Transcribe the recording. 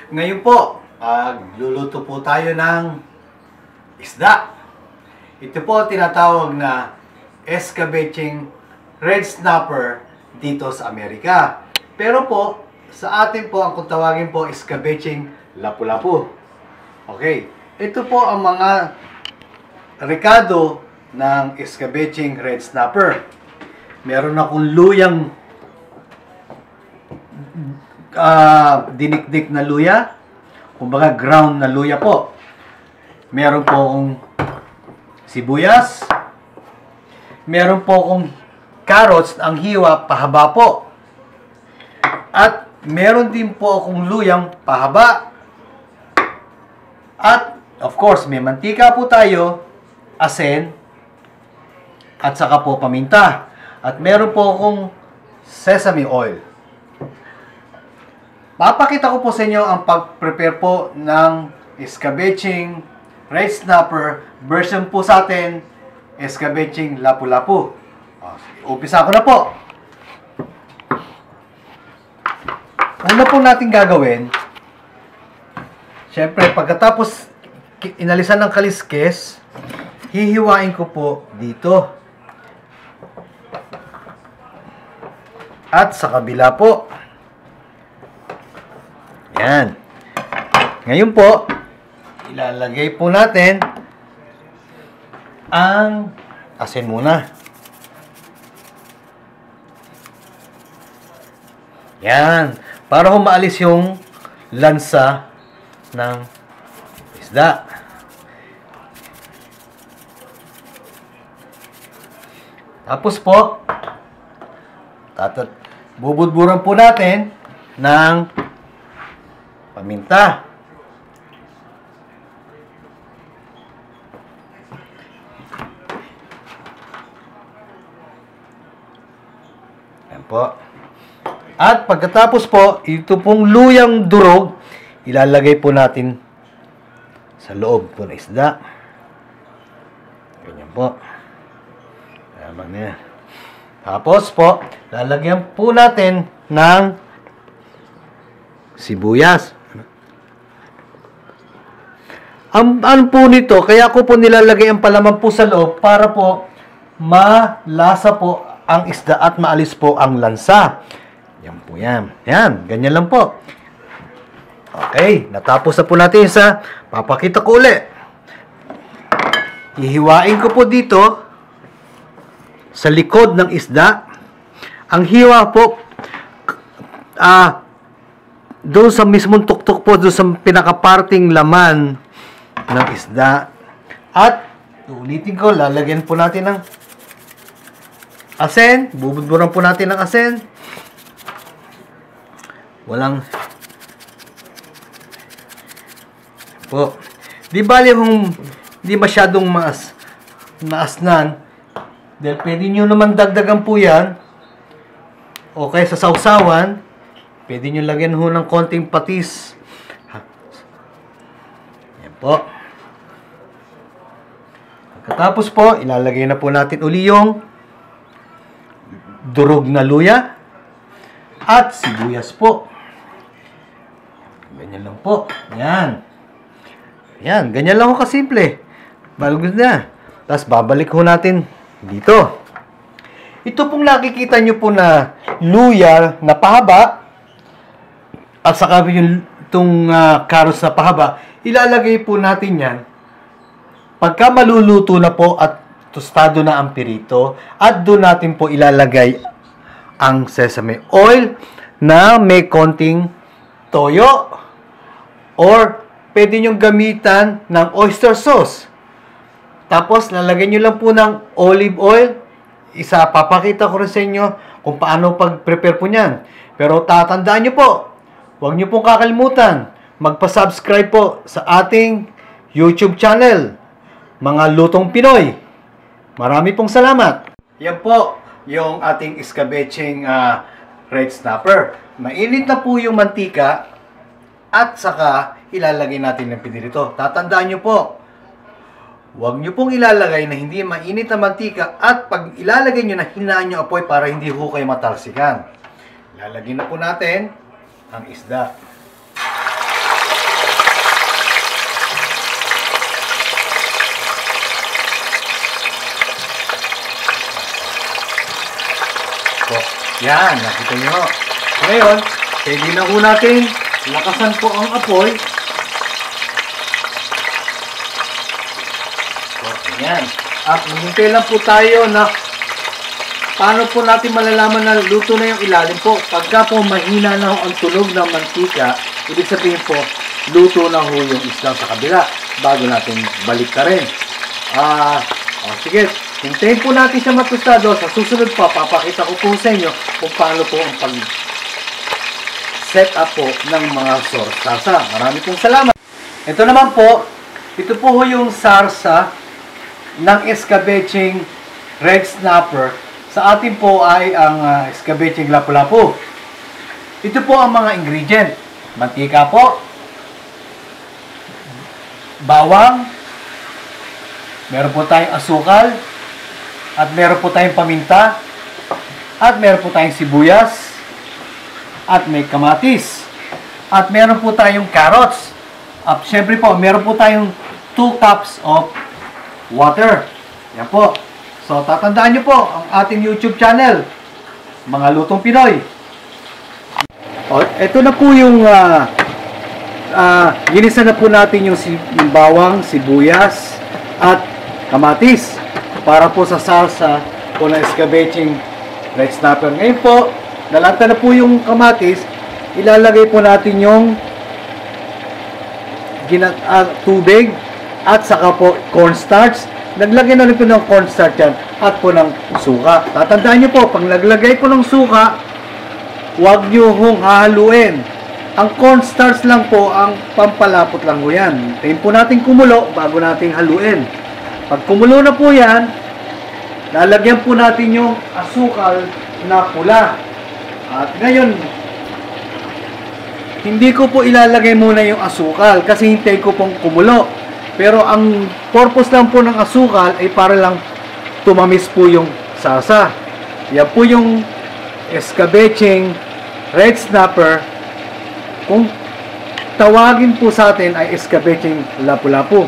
Ngayon po, luluto po tayo ng isda. Ito po tinatawag na escabeching red snapper dito sa Amerika. Pero po, sa atin po, ang kung tawagin po escabeching lapu-lapu. Okay, ito po ang mga rekado ng escabeching red snapper. Meron akong luyang dinikdik na luya, kumbaga ground na luya po. Meron po akong sibuyas, meron po akong carrots, ang hiwa pahaba po, at meron din po akong luyang pahaba, at of course may mantika po tayo, asin, at saka po paminta, at meron po akong sesame oil. Papakita ko po sa inyo ang pag-prepare po ng escabeching red snapper version po sa atin, escabeching lapu-lapu. Umpisa ko na po. Una po natin gagawin, syempre pagkatapos inalisan ng kaliskes, hihiwain ko po dito. At sa kabila po. Yan. Ngayon po, ilalagay po natin ang asin muna. Yan. Para humaalis yung lansa ng isda. Tapos po, bubudburan po natin ng paminta. Yan po. At pagkatapos po, ito pong luyang durog, ilalagay po natin sa loob po ng isda. Ganyan po. Tama na yan. Tapos po, lalagyan po natin ng sibuyas. Ang po nito, kaya ko po nilalagay ang palaman po sa loob para po malasa po ang isda at maalis po ang lansa. Yan po yan. Yan, ganyan lang po. Okay, natapos na po natin isa. Papakita ko ulit. Hihiwain ko po dito sa likod ng isda. Ang hiwa po doon sa mismong tuktok po, doon sa pinakaparting laman ng isda. At ulitin ko, lalagyan po natin ng asin. Bubudburan po natin ng asin. Walang po. Di bali kung di masyadong maasnan, dahil pwede nyo naman dagdagan po yan. O kaya sa sausawan, pwede nyo lagyan ho ng konting patis. Yan po. Pagkatapos po, ilalagay na po natin uli yung durog na luya at sibuyas po. Ganyan lang po. Yan. Yan. Ganyan lang ho kasimple. Balagos na. Tapos babalik ho natin dito. Ito pong nakikita nyo po na luya na pahaba at saka yung itong carrots na pahaba, ilalagay po natin yan pagka maluluto na po at tostado na ang pirito, at doon natin po ilalagay ang sesame oil na may konting toyo, or pwede nyong gamitan ng oyster sauce. Tapos lalagyan nyo lang po ng olive oil. Papakita ko rin sa inyo kung paano pag-prepare po niyan. Pero tatandaan nyo po, huwag nyo pong kakalimutan magpa-subscribe po sa ating YouTube channel, Mga Lutong Pinoy. Marami pong salamat. Yan po yung ating escabeching red snapper. Mainit na po yung mantika at saka ilalagay natin ng pinirito. Tatandaan nyo po, huwag nyo pong ilalagay na hindi mainit na mantika, at pag ilalagay nyo na, hinaan nyo apoy para hindi ho kayo matalsikan. Ilalagay na po natin ang isda. Yan, nakita nyo. Ngayon, pwede na ho natin lakasan po ang apoy. So, yan. At maghintay lang po tayo na paano po natin malalaman na luto na yung ilalim po. Pagka po mahina na ho ang tunog ng mantika, ibig sabihin po, luto na ho yung isda sa kabila bago natin balik ka rin. Sige, hintayin po natin siya matustado. Sa susunod po, papakita ko po sa inyo kung paano po ang pag-set up po ng mga sarsa. Marami pong salamat. Ito naman po, ito po yung sarsa ng escabeching red snapper. Sa atin po ay ang escabeching lapu-lapu. Ito po ang mga ingredient. Mantika po, bawang, meron po tayong asukal, at meron po tayong paminta, at meron po tayong sibuyas, at may kamatis, at meron po tayong carrots, at syempre po, meron po tayong 2 cups of water. Yan po. So, tatandaan nyo po ang ating YouTube channel, Mga Lutong Pinoy. Ito na po yung ginisa na po natin yung bawang, sibuyas, at kamatis para po sa salsa po ng escabeching red snapper. Ngayon po, nalanta na po yung kamatis, ilalagay po natin yung tubig at saka po cornstarch. Naglagay na rin po ng cornstarch yan at po ng suka. Tatandaan nyo po, pag naglagay po ng suka, huwag nyo hong hahaluin. Ang cornstarch lang po ang pampalapot lang po yan. Tayin po natin kumulo bago natin haluin. Pag kumulo na po yan, lalagyan po natin yung asukal na pula. At ngayon, hindi ko po ilalagay muna yung asukal kasi hintayin ko pong kumulo. Pero ang purpose lang po ng asukal ay para lang tumamis po yung salsa. Yan po yung escabeching red snapper. Kung tawagin po sa atin ay escabeching lapu-lapu.